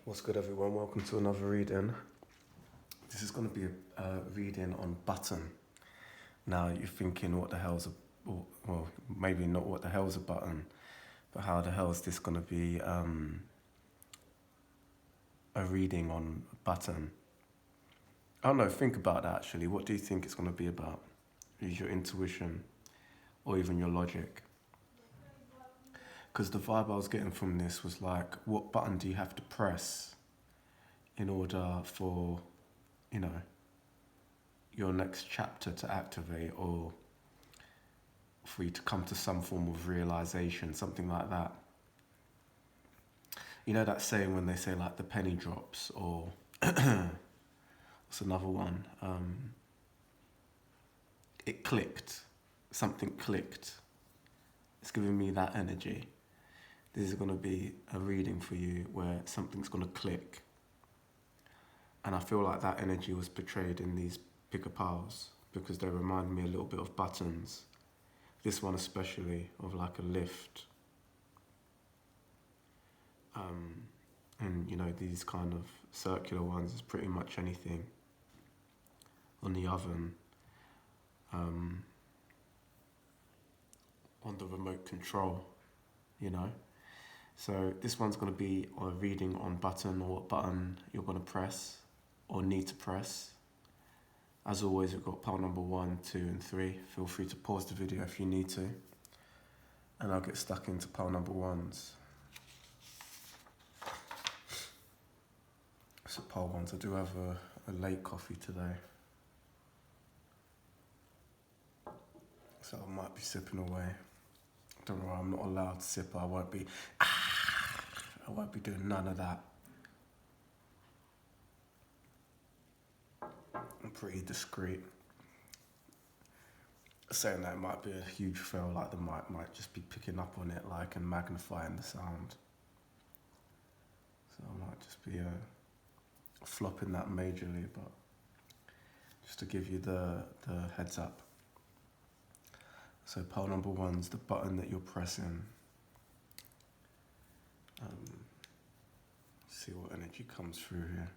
What's good, everyone? Welcome to another reading. This is going to be a reading on button. Now, you're thinking, what the hell's well, maybe not what the hell's a button, but how the hell is this going to be a reading on button? I don't know, think about that actually. What do you think it's going to be about? Use your intuition or even your logic. Because the vibe I was getting from this was like, what button do you have to press in order for, your next chapter to activate, or for you to come to some form of realization, something like that. You know that saying when they say like the penny drops, or what's another one? It clicked. Something clicked. It's giving me that energy. This is going to be a reading for you where something's going to click. And I feel like that energy was portrayed in these bigger piles because they remind me a little bit of buttons. This one especially, of like a lift. And these kind of circular ones is pretty much anything on the oven, on the remote control, So this one's going to be a reading on button, or what button you're going to press or need to press. As always, we've got pile number 1, 2 and 3. Feel free to pause the video if you need to. And I'll get stuck into pile number 1s. So pile 1s, I do have a late coffee today. So I might be sipping away. Don't worry, I'm not allowed to sip. I won't be doing none of that. I'm pretty discreet. Saying that, it might be a huge fail, like the mic might just be picking up on it, like, and magnifying the sound. So I might just be flopping that majorly, but just to give you the heads up. So pile number 1's the button that you're pressing. See what energy comes through here.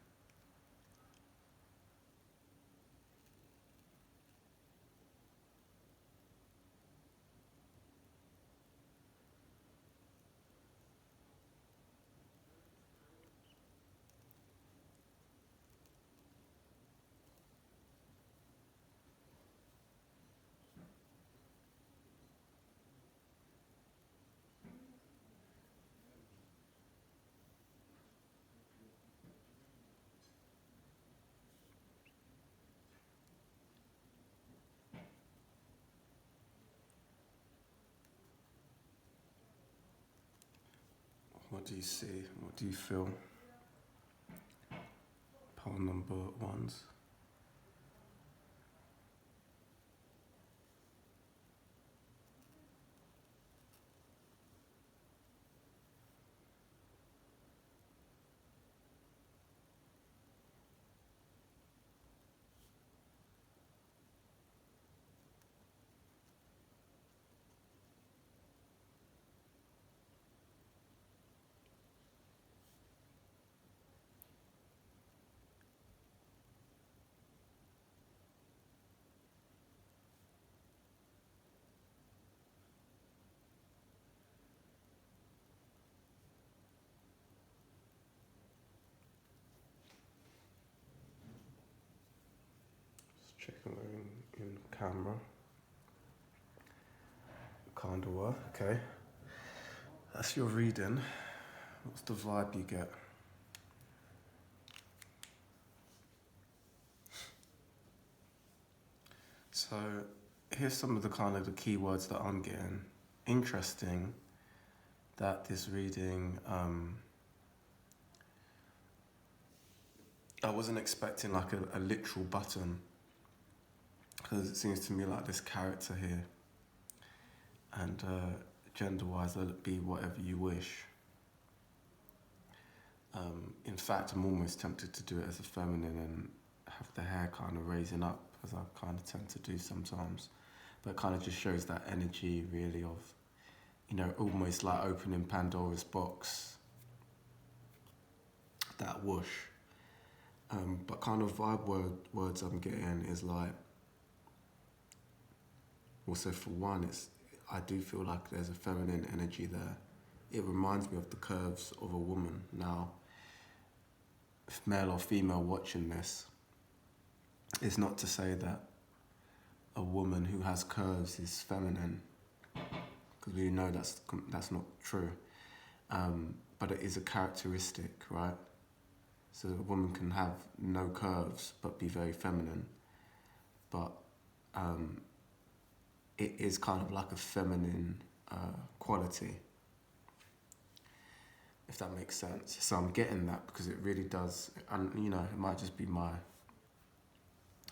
What do you see? What do you feel? Pile number 1's. Checking we're in camera. Kinda were, okay. That's your reading. What's the vibe you get? So here's some of the the keywords that I'm getting. Interesting that this reading, I wasn't expecting like a literal button, because it seems to me like this character here, and gender-wise, let it be whatever you wish. In fact, I'm almost tempted to do it as a feminine and have the hair kind of raising up, as I kind of tend to do sometimes. But it kind of just shows that energy really of, almost like opening Pandora's box that whoosh. But kind of words I'm getting is like, also for one, I do feel like there's a feminine energy there. It reminds me of the curves of a woman. Now, if male or female watching this, it's not to say that a woman who has curves is feminine, because we know that's not true. But it is a characteristic, right? So a woman can have no curves but be very feminine. But it is kind of like a feminine quality, if that makes sense. So I'm getting that because it really does, and it might just be my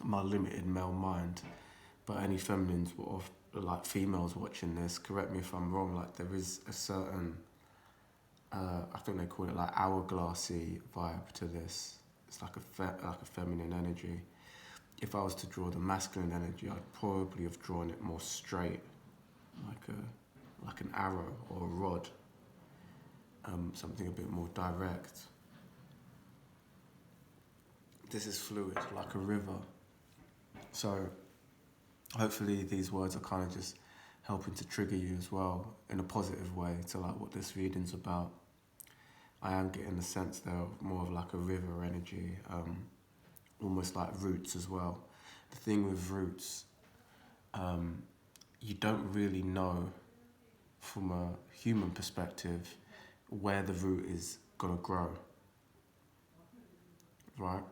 limited male mind, but any feminines or like females watching this, correct me if I'm wrong, like there is a certain, I think they call it like hourglassy vibe to this. It's like a feminine energy. If I was to draw the masculine energy, I'd probably have drawn it more straight, like an arrow or a rod, something a bit more direct. This is fluid, like a river. So hopefully these words are kind of just helping to trigger you as well in a positive way to like what this reading's about. I am getting the sense there of more of like a river energy, almost like roots as well. The thing with roots, you don't really know from a human perspective where the root is gonna grow, right?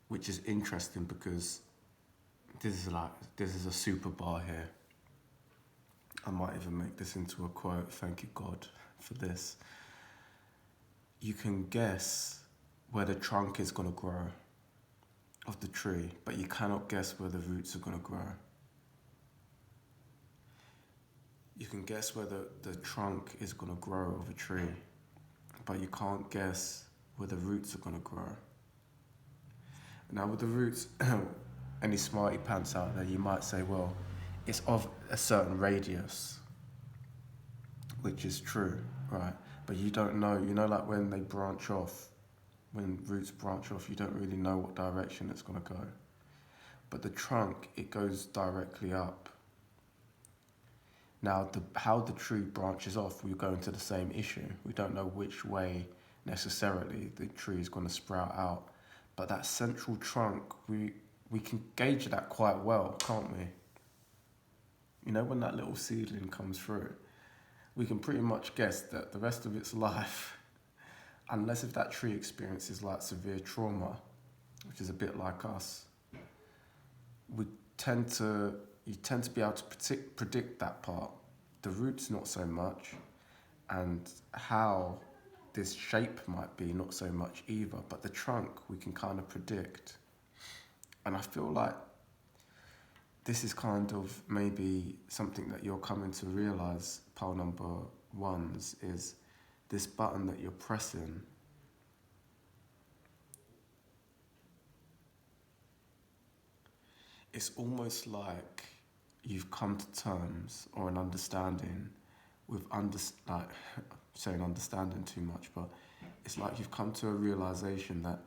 Which is interesting because this is a super bar here. I might even make this into a quote, thank you God for this. You can guess where the trunk is gonna grow of the tree, but you cannot guess where the roots are gonna grow. You can guess where the trunk is gonna grow of a tree, but you can't guess where the roots are gonna grow. Now with the roots, any smarty pants out there, you might say, well, it's of a certain radius, which is true, right? But you don't know, like when they branch off, when roots branch off, you don't really know what direction it's gonna go. But the trunk, it goes directly up. Now, how the tree branches off, we go into the same issue. We don't know which way necessarily the tree is gonna sprout out. But that central trunk, we can gauge that quite well, can't we? When that little seedling comes through, we can pretty much guess that the rest of its life, unless if that tree experiences like severe trauma, which is a bit like us, you tend to be able to predict that part. The roots not so much, and how this shape might be not so much either, but the trunk we can kind of predict. And I feel like this is kind of maybe something that you're coming to realise, pile number ones, is this button that you're pressing. It's almost like you've come to terms or an understanding with saying understanding too much, but it's like you've come to a realization that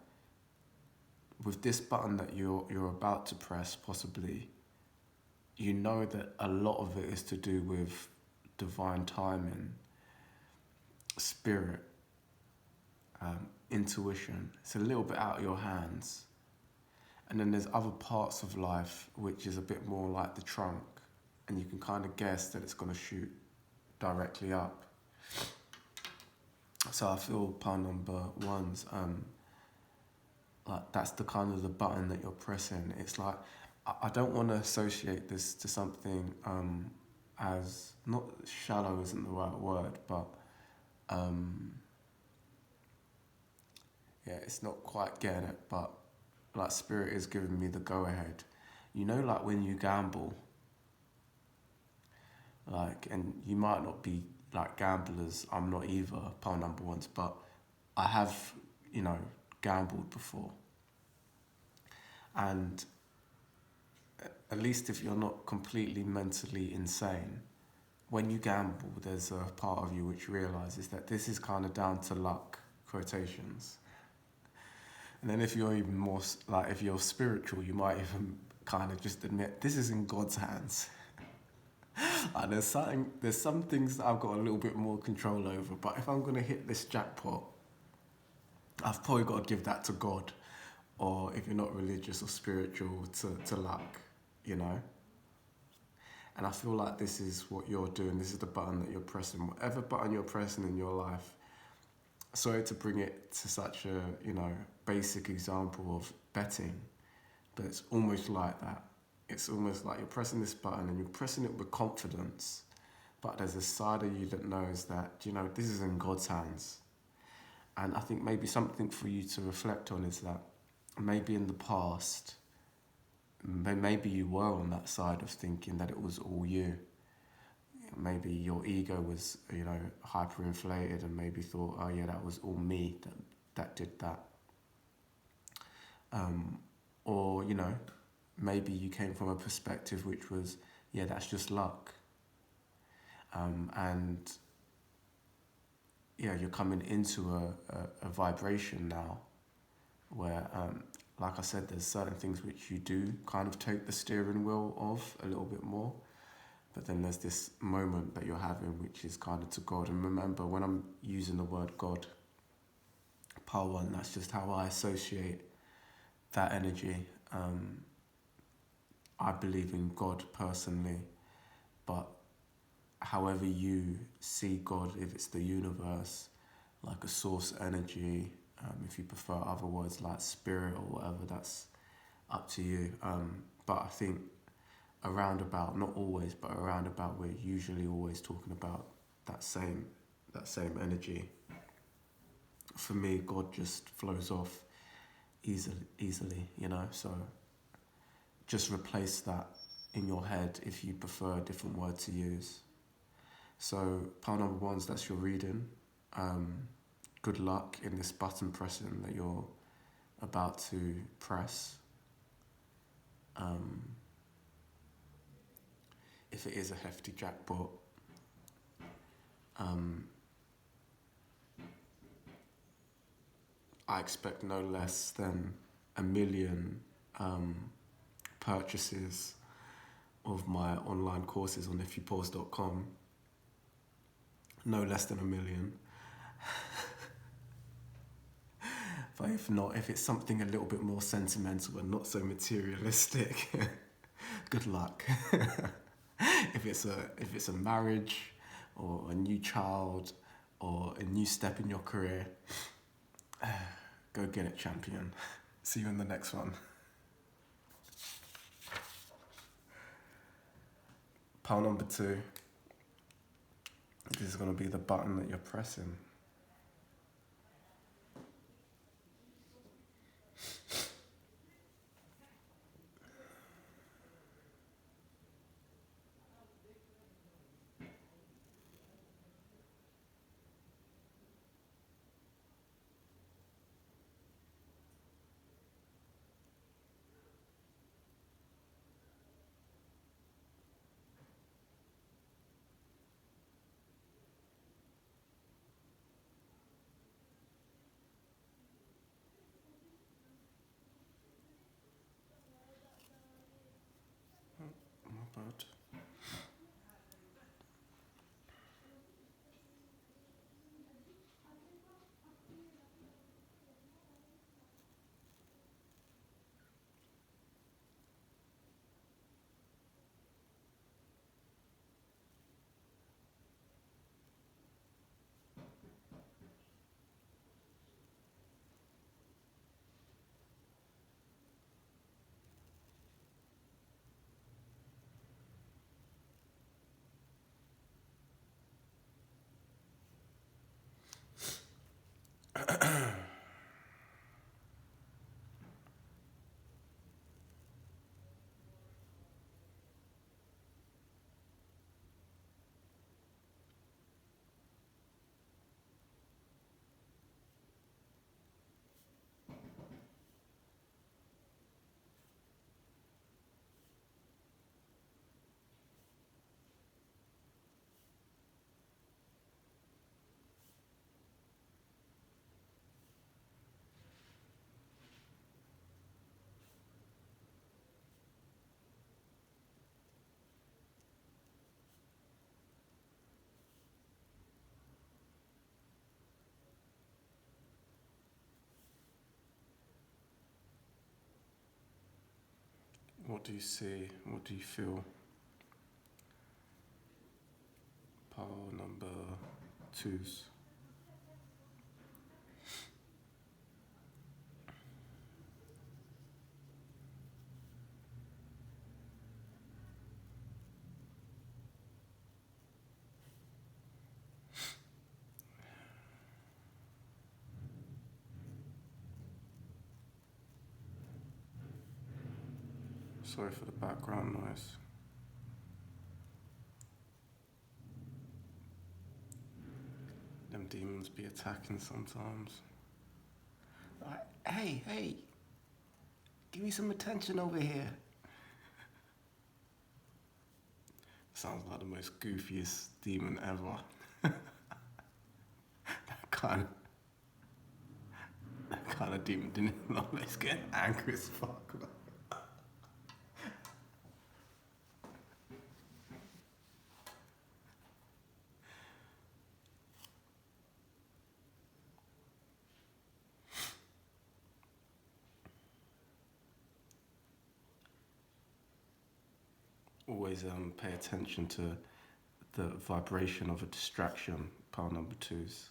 with this button that you're about to press, possibly, you know that a lot of it is to do with divine timing, spirit, intuition. It's a little bit out of your hands. And then there's other parts of life which is a bit more like the trunk, and you can kind of guess that it's going to shoot directly up. So I feel pile number one's like that's the kind of the button that you're pressing. It's like I don't want to associate this to something as not shallow isn't the right word, but it's not quite getting it, but like spirit is giving me the go ahead. Like when you gamble, and you might not be like gamblers, I'm not either, pile number ones, but I have, gambled before. And at least if you're not completely mentally insane, when you gamble, there's a part of you which realizes that this is kind of down to luck, quotations. And then if you're even more, like if you're spiritual, you might even kind of just admit, this is in God's hands. And there's some things that I've got a little bit more control over, but if I'm going to hit this jackpot, I've probably got to give that to God, or if you're not religious or spiritual, to luck, you know? And I feel like this is what you're doing. This is the button that you're pressing. Whatever button you're pressing in your life, sorry to bring it to such a, basic example of betting, but it's almost like that. It's almost like you're pressing this button and you're pressing it with confidence, but there's a side of you that knows that, this is in God's hands. And I think maybe something for you to reflect on is that maybe in the past, maybe you were on that side of thinking that it was all you. Maybe your ego was, hyperinflated and maybe thought, oh yeah, that was all me that did that. Or, maybe you came from a perspective which was, yeah, that's just luck. And yeah, you're coming into a vibration now where, like I said, there's certain things which you do kind of take the steering wheel of a little bit more. But then there's this moment that you're having which is kind of to God. And remember, when I'm using the word God, power, and that's just how I associate that energy. I believe in God personally, but however you see God, if it's the universe, like a source energy, if you prefer other words like spirit or whatever, that's up to you. But I think around about, not always, but around about, we're usually always talking about that same energy. For me, God just flows off easily, so just replace that in your head if you prefer a different word to use. So pile number 1, that's your reading. Good luck in this button pressing that you're about to press. If it is a hefty jackpot, I expect no less than 1 million purchases of my online courses on ifyoupause.com. No less than 1 million. But if not, if it's something a little bit more sentimental and not so materialistic, good luck. If it's a marriage or a new child or a new step in your career, go get it, champion. See you in the next one. Pile number 2. This is going to be the button that you're pressing. Not bad. What do you see? What do you feel? Pile number 2s. Sorry for the background noise. Them demons be attacking sometimes. Like, hey, give me some attention over here. Sounds like the most goofiest demon ever. that kind of demon didn't know it's getting angry as fuck. Always pay attention to the vibration of a distraction, pile number 2s.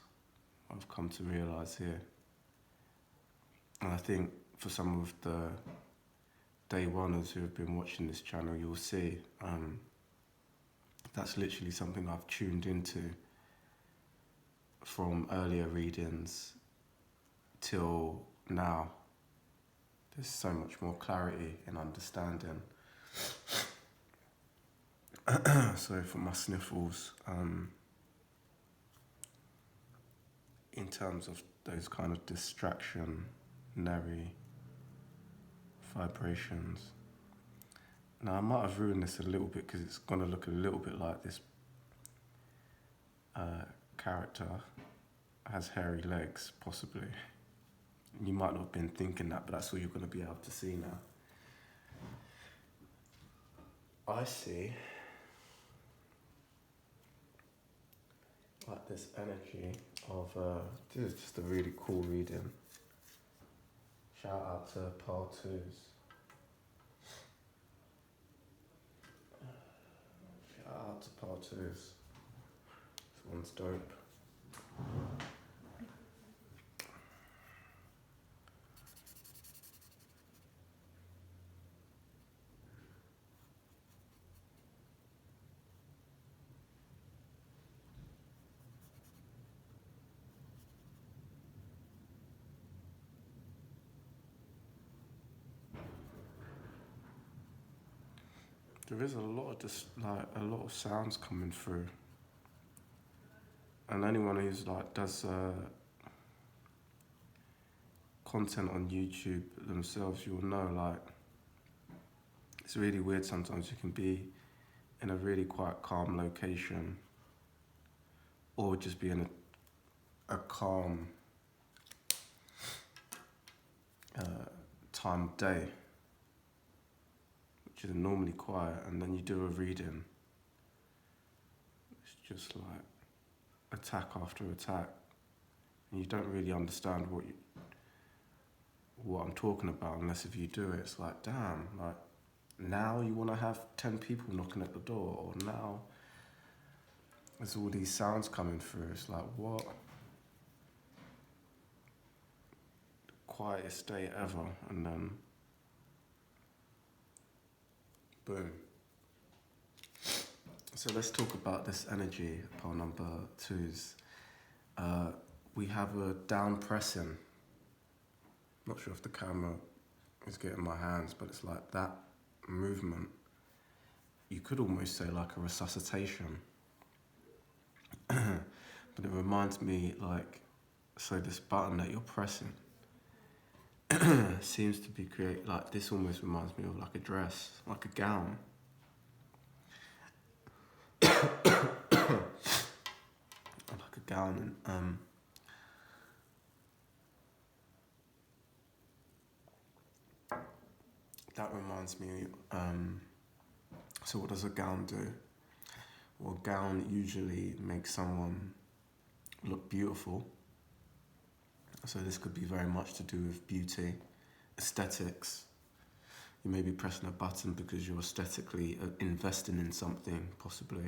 I've come to realise here. And I think for some of the day oneers who have been watching this channel, you'll see that's literally something I've tuned into from earlier readings till now. There's so much more clarity and understanding. Sorry for my sniffles. In terms of those kind of distractionary vibrations. Now I might have ruined this a little bit because it's going to look a little bit like this character has hairy legs, possibly. You might not have been thinking that, but that's all you're going to be able to see now. I see like this energy of this is just a really cool reading. Shout out to pile 2s. Shout out to pile 2s. This one's dope. There is a lot of a lot of sounds coming through, and anyone who's does content on YouTube themselves, you'll know it's really weird. Sometimes you can be in a really quite calm location, or just be in a calm time of day, which is normally quiet, and then you do a reading. It's just like attack after attack, and you don't really understand what I'm talking about unless if you do it. It's like, damn, now you want to have 10 people knocking at the door, or now there's all these sounds coming through. It's like, what? The quietest day ever, and then boom. So let's talk about this energy, pile number 2s. We have a down pressing. Not sure if the camera is getting my hands, but it's like that movement. You could almost say like a resuscitation. But it reminds me so this button that you're pressing seems to be this almost reminds me of like a dress, like a gown. Like a gown, and that reminds me, so what does a gown do? Well, a gown usually makes someone look beautiful. So this could be very much to do with beauty, aesthetics. You may be pressing a button because you're aesthetically investing in something, possibly.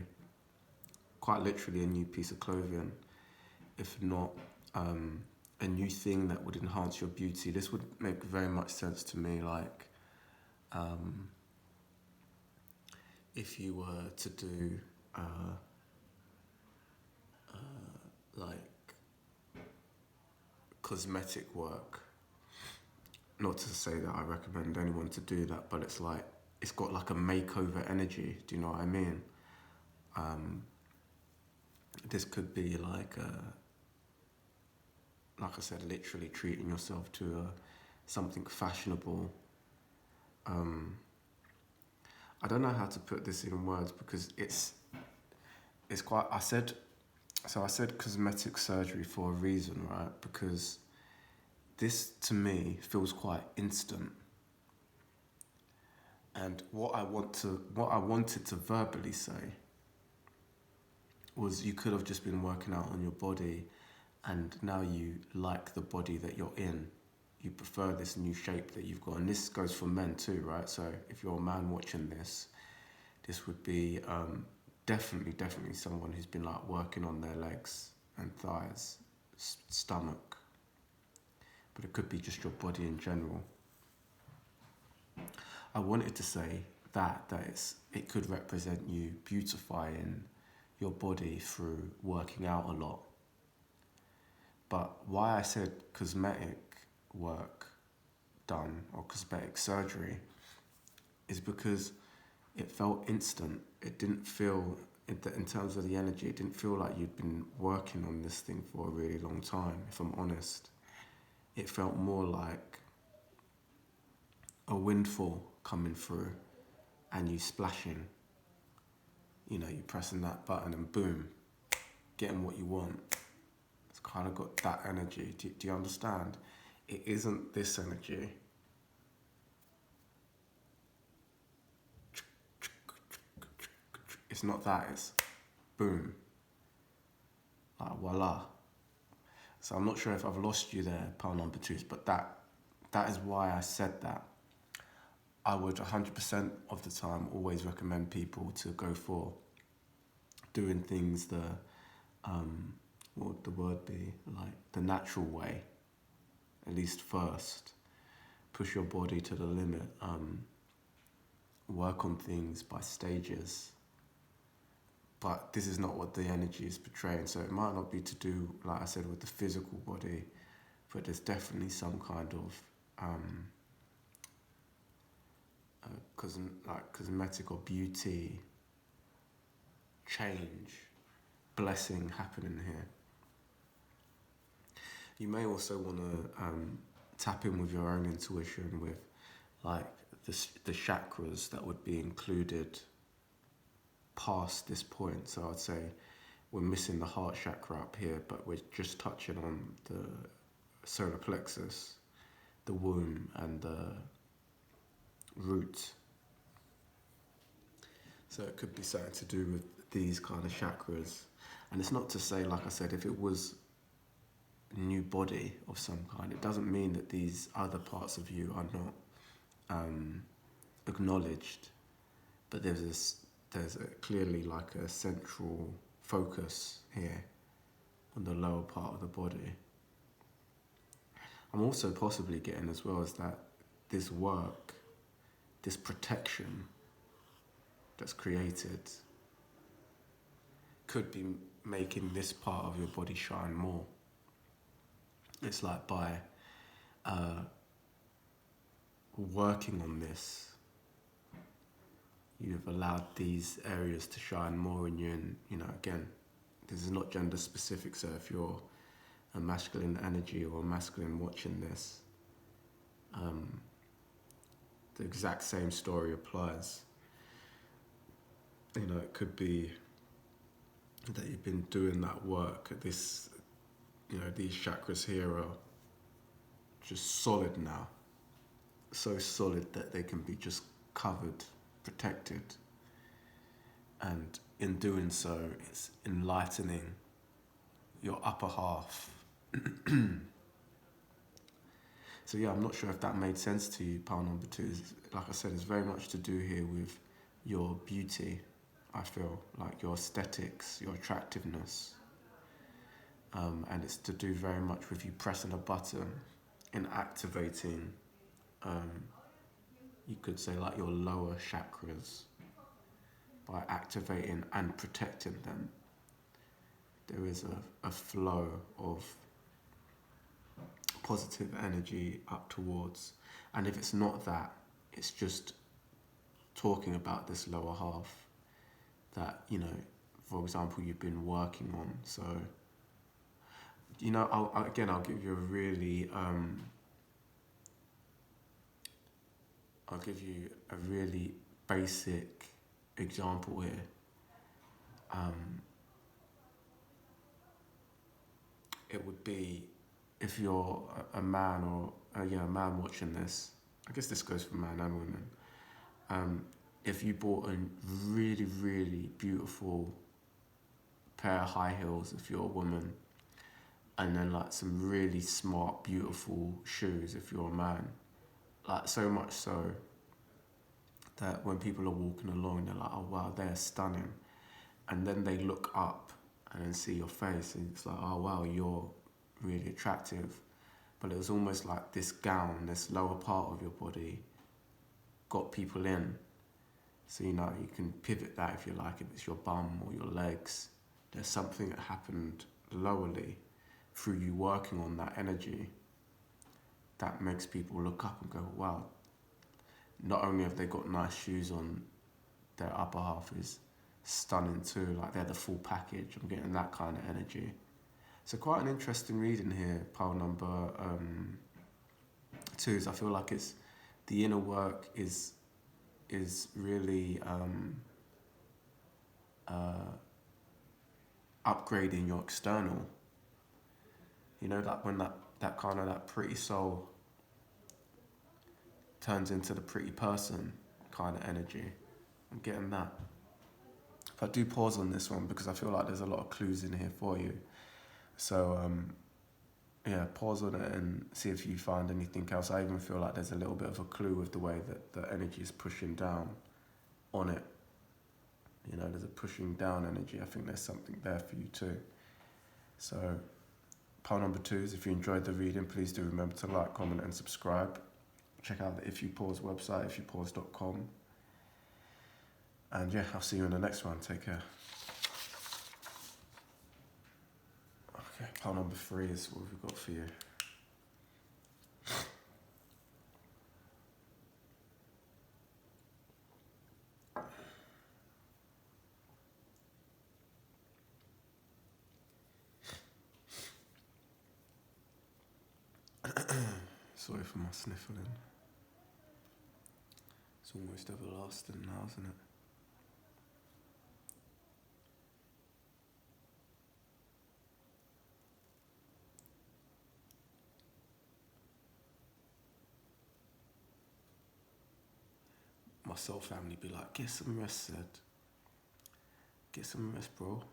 Quite literally a new piece of clothing, if not a new thing that would enhance your beauty. This would make very much sense to me, like if you were to do like cosmetic work. Not to say that I recommend anyone to do that, but it's like, it's got like a makeover energy. Do you know what I mean? This could be like I said, literally treating yourself to something fashionable. I don't know how to put this in words because it's quite. I said cosmetic surgery for a reason, right? Because this to me feels quite instant. And what I wanted to verbally say was, you could have just been working out on your body, and now you like the body that you're in. You prefer this new shape that you've got. And this goes for men too, right? So if you're a man watching this, this would be definitely someone who's been like working on their legs and thighs, stomach. But it could be just your body in general. I wanted to say that it could represent you beautifying your body through working out a lot. But why I said cosmetic work done or cosmetic surgery is because it felt instant. It didn't feel, in terms of the energy, it didn't feel like you'd been working on this thing for a really long time, if I'm honest. It felt more like a windfall coming through and you splashing. You know, you pressing that button and boom, getting what you want. It's kind of got that energy. Do you understand? It isn't this energy. It's not that, it's boom. Like voila. So I'm not sure if I've lost you there, pal number twos, but that is why I said that. I would 100% of the time always recommend people to go for doing things what would the word be? Like the natural way, at least first. Push your body to the limit. Work on things by stages. But this is not what the energy is portraying. So it might not be to do, like I said, with the physical body, but there's definitely some kind of cosmetic or beauty change, blessing happening here. You may also want to tap in with your own intuition with like the chakras that would be included past this point. So I'd say we're missing the heart chakra up here, but we're just touching on the solar plexus, the womb, and the root. So it could be something to do with these kind of chakras. And it's not to say, like I said, if it was a new body of some kind, it doesn't mean that these other parts of you are not acknowledged. But there's clearly like a central focus here on the lower part of the body. I'm also possibly getting as well as that this work, this protection that's created could be making this part of your body shine more. It's like by working on this, you've allowed these areas to shine more in you. And, you know, again, this is not gender specific, so if you're a masculine energy or a masculine watching this, the exact same story applies. You know, it could be that you've been doing that work at this, you know, these chakras here are just solid now. So solid that they can be just covered, protected. And in doing so, it's enlightening your upper half. So yeah, I'm not sure if that made sense to you. Pile number two is, like I said, it's very much to do here with your beauty. I feel like your aesthetics, your attractiveness, and it's to do very much with you pressing a button and activating. Um, you could say like your lower chakras by activating and protecting them. There is a flow of positive energy up towards. And if it's not that, it's just talking about this lower half that, you know, for example, you've been working on. So, you know, I'll give you a really, I'll give you a really basic example here. It would be if you're a man or a man watching this. I guess this goes for man and women. If you bought a really, really beautiful pair of high heels, if you're a woman, and then like some really smart, beautiful shoes, if you're a man, like so much so that when people are walking along, they're like, oh wow, they're stunning. And then they look up and then see your face, and it's like, oh wow, you're really attractive. But it was almost like this gown, this lower part of your body, got people in. So, you know, you can pivot that if you like, if it's your bum or your legs. There's something that happened lowerly through you working on that energy that makes people look up and go, wow, not only have they got nice shoes on, their upper half is stunning too, like they're the full package. I'm getting that kind of energy. So quite an interesting reading here, pile number two. Is I feel like it's the inner work is really upgrading your external. You know, like when that kind of that pretty soul turns into the pretty person kind of energy. I'm getting that. If I do pause on this one because I feel like there's a lot of clues in here for you. So yeah, pause on it and see if you find anything else. I even feel like there's a little bit of a clue with the way that the energy is pushing down on it. You know, there's a pushing down energy. I think there's something there for you too. So pile number two is if you enjoyed the reading, please do remember to like, comment and subscribe. Check out the If You Pause website, ifyoupause.com. And yeah, I'll see you in the next one. Take care. Okay, pile number three is what we've got for you. Sorry for my sniffling. It's almost everlasting now, isn't it? My soul family be like, get some rest, Sid. Get some rest, bro.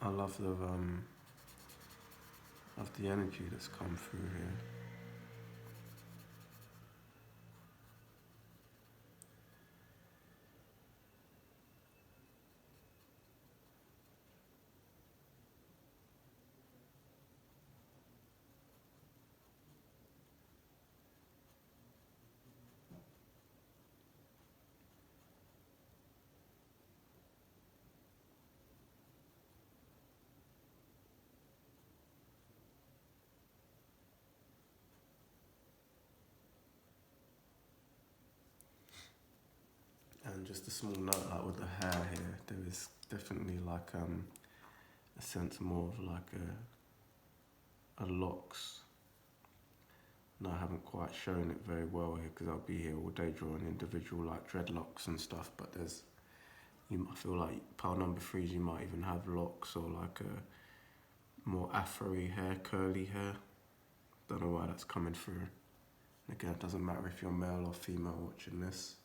I love the energy that's come through here. And just a small note, like with the hair here, there is definitely like a sense more of like her locks. No, I haven't quite shown it very well here because I'll be here all day drawing individual like dreadlocks and stuff, but I feel like pile number 3s you might even have locks or like a more afro-y hair, curly hair. Don't know why that's coming through. And again, it doesn't matter if you're male or female watching this.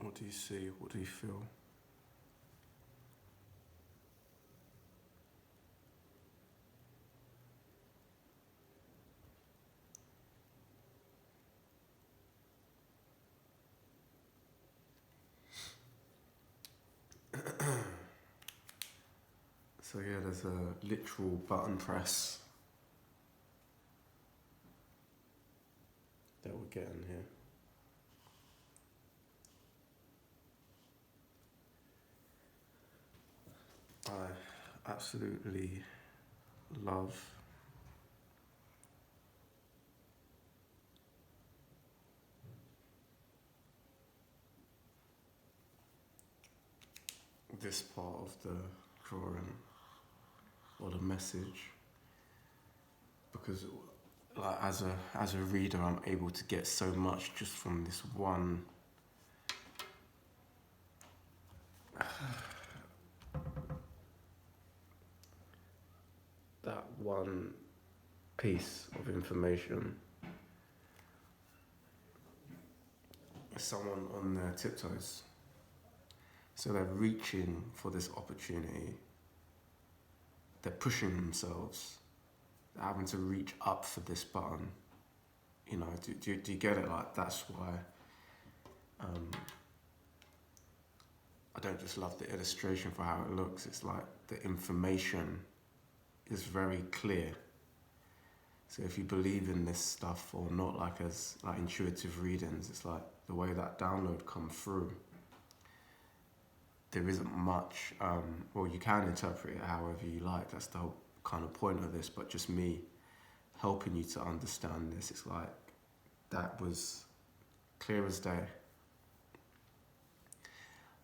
What do you see? What do you feel? So yeah, there's a literal button press that we're getting here. I absolutely love this part of the drawing or the message because like as a reader I'm able to get so much just from this one that one piece of information. Someone on their tiptoes, so they're reaching for this opportunity, they're pushing themselves, they're having to reach up for this button, you know, do you get it? Like that's why I don't just love the illustration for how it looks, it's like the information is very clear. So if you believe in this stuff or not, like as like intuitive readings, it's like the way that download come through. There isn't much, well you can interpret it however you like, that's the whole kind of point of this, but just me helping you to understand this, it's like, that was clear as day.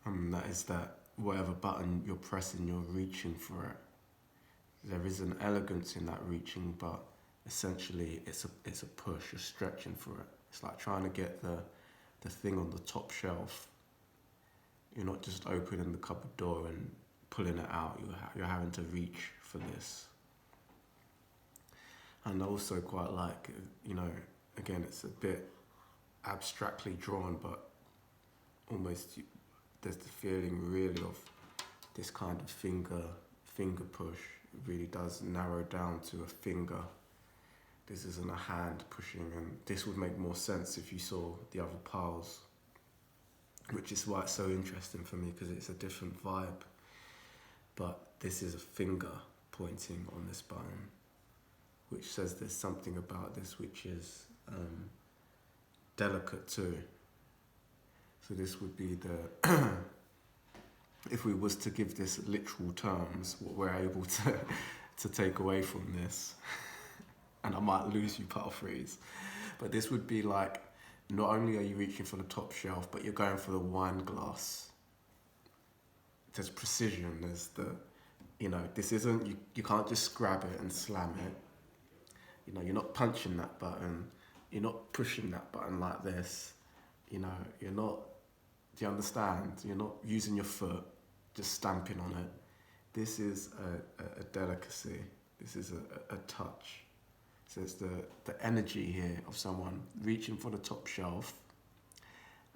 That is that whatever button you're pressing, you're reaching for it. There is an elegance in that reaching, but essentially it's a push, you're stretching for it. It's like trying to get the thing on the top shelf. You're not just opening the cupboard door and pulling it out, you're having to reach for this. And I also quite like, you know, again it's a bit abstractly drawn, but almost there's the feeling really of this kind of finger push. It really does narrow down to a finger. This isn't a hand pushing, and this would make more sense if you saw the other piles, which is why it's so interesting for me, because it's a different vibe. But this is a finger pointing on this button, which says there's something about this which is delicate too. So this would be the, if we was to give this literal terms, what we're able to take away from this, and I might lose you pile threes, but this would be like, not only are you reaching for the top shelf, but you're going for the wine glass. There's precision, there's the, you know, this isn't, you can't just grab it and slam it. You know, you're not punching that button, you're not pushing that button like this. You know, you're not, do you understand? You're not using your foot, just stamping on it. This is a delicacy. This is a touch. So it's the energy here of someone reaching for the top shelf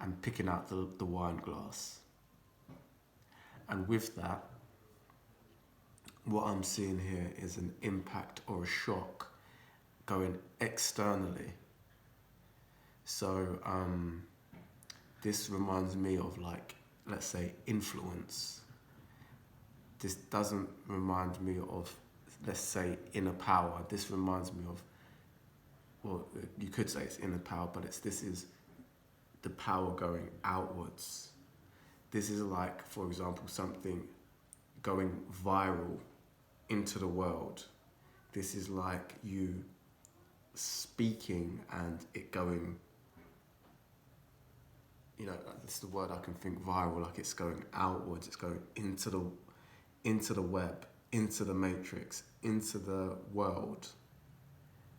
and picking out the wine glass. And with that, what I'm seeing here is an impact or a shock going externally. So this reminds me of, like, let's say, influence. This doesn't remind me of, let's say, inner power. This reminds me of, well, you could say it's inner power, but this is the power going outwards. This is like, for example, something going viral into the world. This is like you speaking and it going, you know, that's the word I can think, viral, like it's going outwards, it's going into the web, into the matrix, into the world.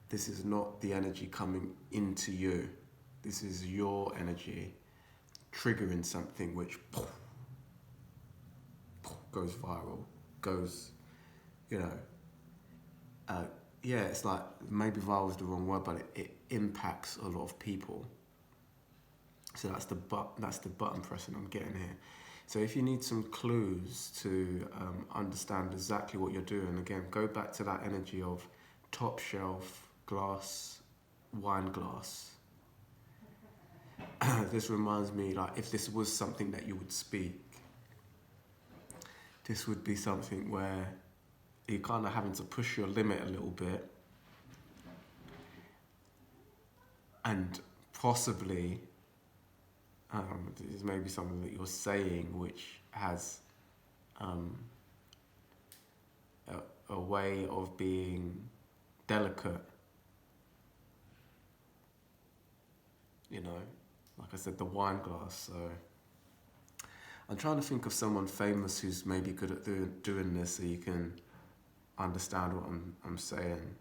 This is not the energy coming into you. This is your energy triggering something which goes viral, goes, you know, yeah, it's like, maybe viral is the wrong word, but it impacts a lot of people. So that's the button pressing I'm getting here. So if you need some clues to understand exactly what you're doing, again, go back to that energy of top shelf, glass, wine glass. This reminds me, like, if this was something that you would speak, this would be something where you're kind of having to push your limit a little bit, and possibly there's maybe something that you're saying which has a way of being delicate. You know, like I said, the wine glass. So I'm trying to think of someone famous who's maybe good at doing this, so you can understand what I'm saying.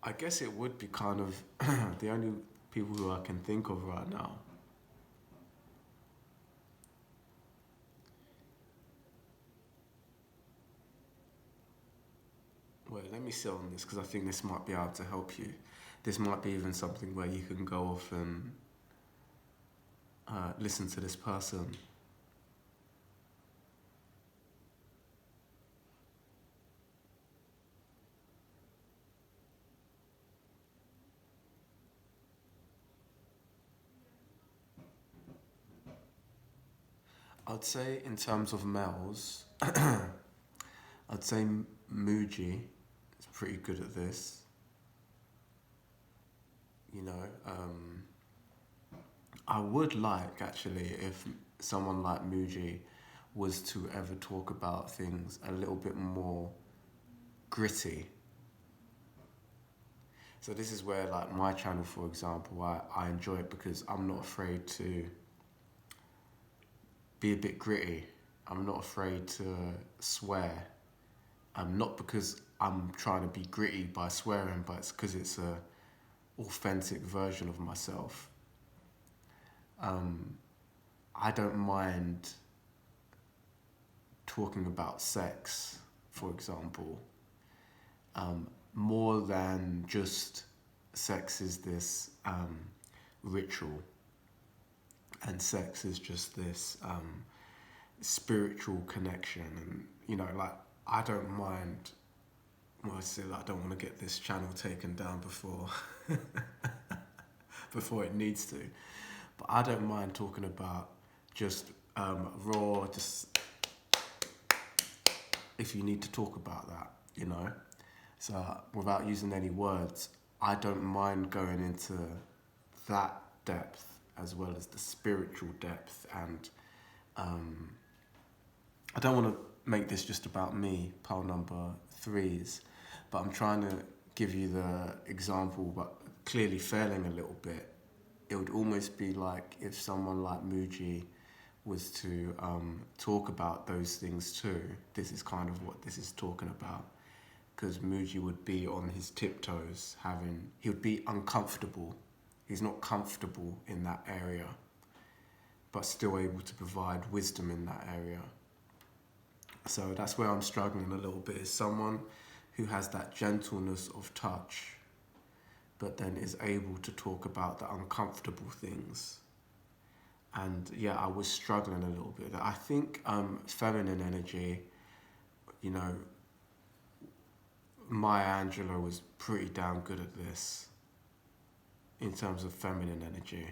I guess it would be kind of the only people who I can think of right now. Wait, let me sit on this, because I think this might be able to help you. This might be even something where you can go off and listen to this person. I'd say in terms of males, I'd say Muji is pretty good at this. You know, I would like, actually, if someone like Muji was to ever talk about things a little bit more gritty. So this is where, like, my channel, for example, I enjoy it because I'm not afraid to be a bit gritty. I'm not afraid to swear. Not because I'm trying to be gritty by swearing, but it's because it's a authentic version of myself. I don't mind talking about sex, for example, more than just sex is this ritual, and sex is just this spiritual connection. And, you know, like, I don't mind, well, I say, like, I don't want to get this channel taken down before before it needs to, but I don't mind talking about just raw, just if you need to talk about that, you know. So without using any words, I don't mind going into that depth as well as the spiritual depth. And I don't want to make this just about me, pile number 3s, but I'm trying to give you the example, but clearly failing a little bit. It would almost be like if someone like Muji was to talk about those things too. This is kind of what this is talking about, because Muji would be on his tiptoes, he would be uncomfortable. He's not comfortable in that area, but still able to provide wisdom in that area. So that's where I'm struggling a little bit, is someone who has that gentleness of touch, but then is able to talk about the uncomfortable things. And yeah, I was struggling a little bit. I think feminine energy, you know, Maya Angelou was pretty damn good at this in terms of feminine energy.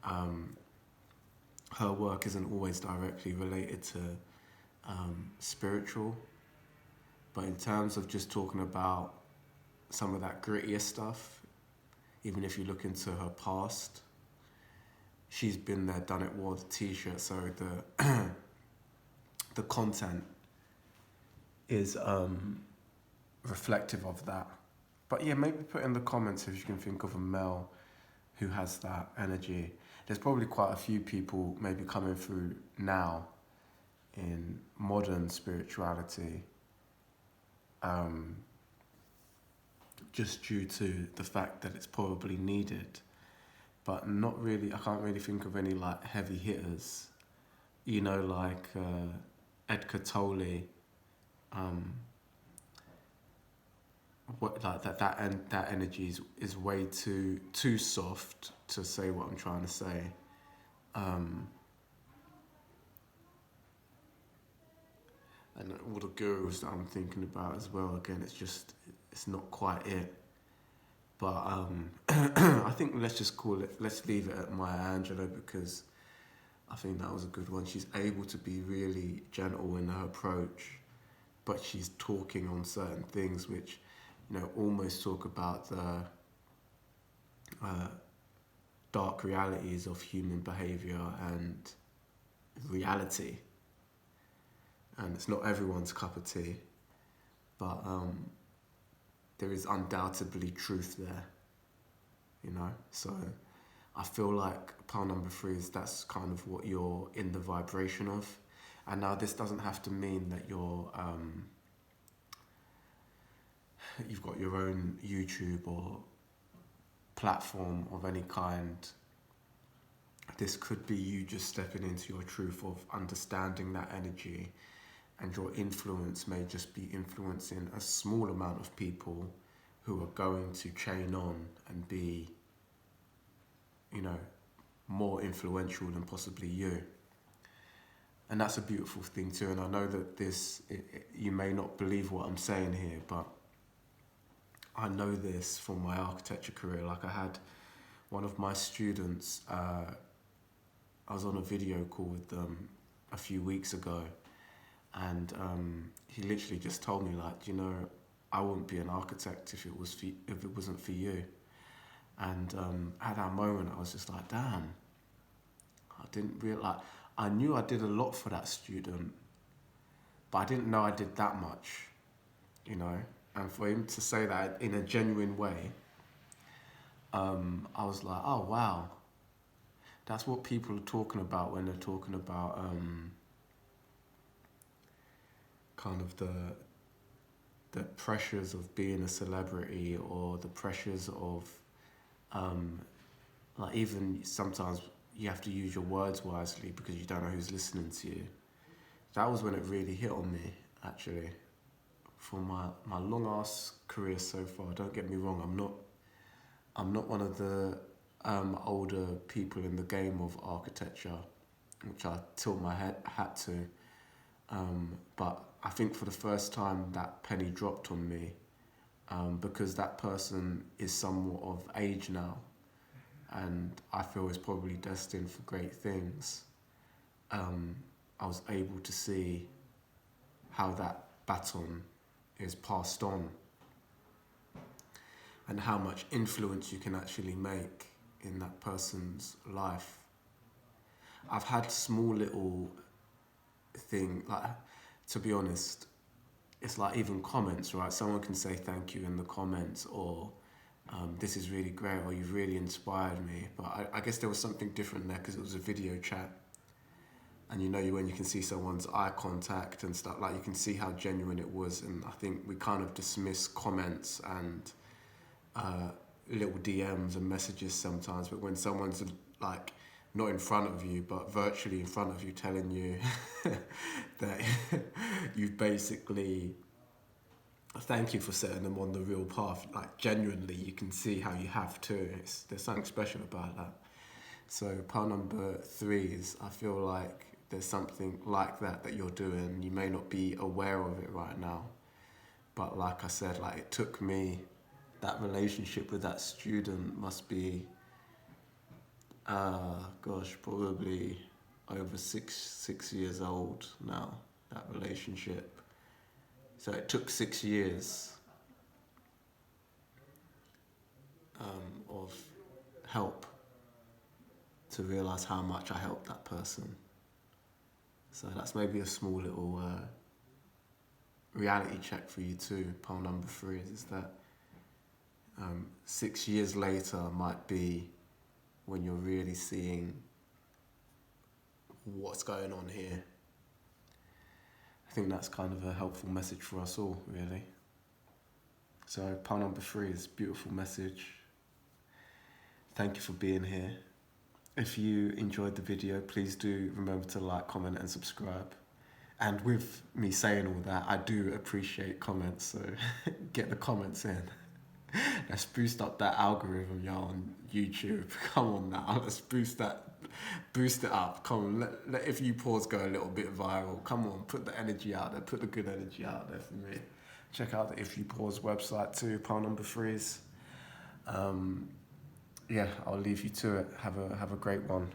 Her work isn't always directly related to spiritual, but in terms of just talking about some of that grittier stuff, even if you look into her past, she's been there, done it, wore the t-shirt, so the content is reflective of that. But yeah, maybe put in the comments if you can think of a male who has that energy. There's probably quite a few people maybe coming through now in modern spirituality, just due to the fact that it's probably needed, but not really. I can't really think of any like heavy hitters, you know, like Edgar Tolle, what like that energy is way too soft to say what I'm trying to say. And all the gurus that I'm thinking about as well, again, it's not quite it. But I think let's leave it at Maya Angelou, because I think that was a good one. She's able to be really gentle in her approach, but she's talking on certain things which, you know, almost talk about the dark realities of human behaviour and reality. And it's not everyone's cup of tea, but there is undoubtedly truth there, you know? So I feel like pile number 3 that's kind of what you're in the vibration of. And now this doesn't have to mean that you've got your own YouTube or platform of any kind. This could be you just stepping into your truth of understanding that energy, and your influence may just be influencing a small amount of people who are going to chain on and be, you know, more influential than possibly you. And that's a beautiful thing too. And I know that you may not believe what I'm saying here, but I know this from my architecture career. Like, I had one of my students, I was on a video call with them a few weeks ago, and he literally just told me, like, you know, I wouldn't be an architect if it wasn't for you. And at that moment, I was just like, damn, I didn't realize. I knew I did a lot for that student, but I didn't know I did that much, you know. And for him to say that in a genuine way, I was like, oh wow, that's what people are talking about when they're talking about kind of the pressures of being a celebrity, or the pressures of like, even sometimes you have to use your words wisely because you don't know who's listening to you. That was when it really hit on me, actually. For my long ass career so far, don't get me wrong, I'm not one of the older people in the game of architecture, which I tilt my hat to. But I think for the first time that penny dropped on me, because that person is somewhat of age now, and I feel is probably destined for great things. I was able to see how that baton is passed on, and how much influence you can actually make in that person's life. I've had small little thing, like, to be honest, it's like even comments, right? Someone can say thank you in the comments, or this is really great, or you've really inspired me. But I guess there was something different there because it was a video chat. And you know when you can see someone's eye contact and stuff, like you can see how genuine it was. And I think we kind of dismiss comments and little DMs and messages sometimes, but when someone's like not in front of you but virtually in front of you telling you that you've basically, thank you for setting them on the real path, like genuinely you can see how you have to. There's something special about that. So pile number 3 is, I feel like there's something like that you're doing. You may not be aware of it right now, but like I said, like it took me, that relationship with that student must be, probably over six years old now, that relationship. So it took 6 years of help to realise how much I helped that person. So that's maybe a small little reality check for you too. Pile number 3 is that 6 years later might be when you're really seeing what's going on here. I think that's kind of a helpful message for us all, really. So pile number 3 is a beautiful message. Thank you for being here. If you enjoyed the video, please do remember to like, comment and subscribe. And with me saying all that, I do appreciate comments, so get the comments in. Let's boost up that algorithm, y'all, on YouTube. Come on now, let's boost it up. Come on, let If You Pause go a little bit viral. Come on, put the energy out there, put the good energy out there for me. Check out the If You Pause website too, pile number 3's. Yeah, I'll leave you to it. Have a great one.